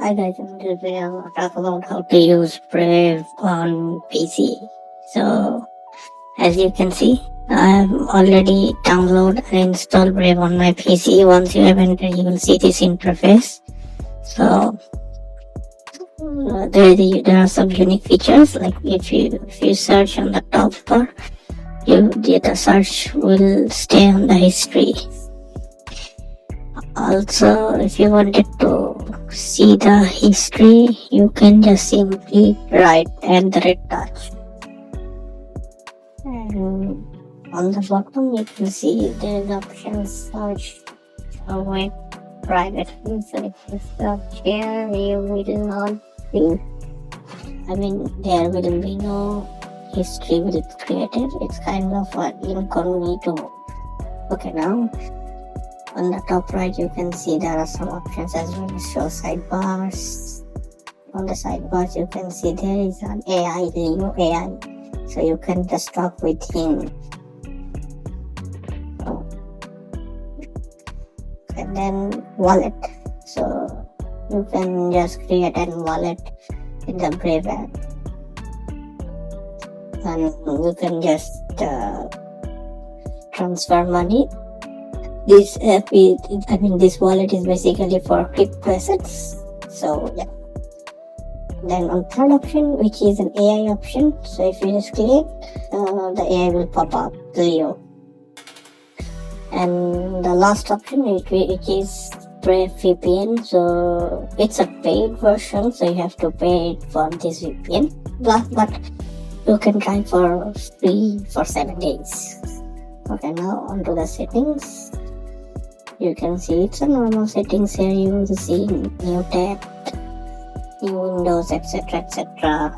Hi guys, in this video I'll talk about how to use Brave on PC. So as you can see, I've already downloaded and installed Brave on my PC. Once you have entered, you will see this interface. So there are some unique features, like if you search on the top bar, the search will stay on the history. Also, if you wanted to see the history, you can just simply write @touch. And on the bottom, you can see there is option search web private. So if you search here, you will not see. There will be no history will be created. It's kind of an incognito mode. Okay, now on the top right, you can see there are some options as well as show sidebars. On the sidebars, you can see there is an AI, Leo AI. So you can just talk with him. And then wallet. So you can just create a wallet in the Brave app. And you can just transfer money. This app this wallet is basically for crypto assets. So yeah. Then on third option, which is an AI option. So if you just click, the AI will pop up, Leo. And the last option, which is Brave VPN. So it's a paid version, so you have to pay for this VPN. But you can try for free for 7 days. Okay, now onto the settings. You can see it's a normal settings here. You will see new tab, new windows, etc.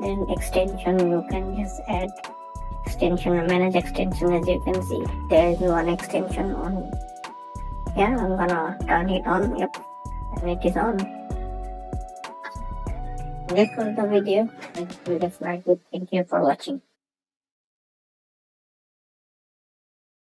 Then extension, you can just add extension or manage extension. As you can see, there is one extension on here. I'm gonna turn it on. Yep, and it is on. That was the video. Thank you for watching.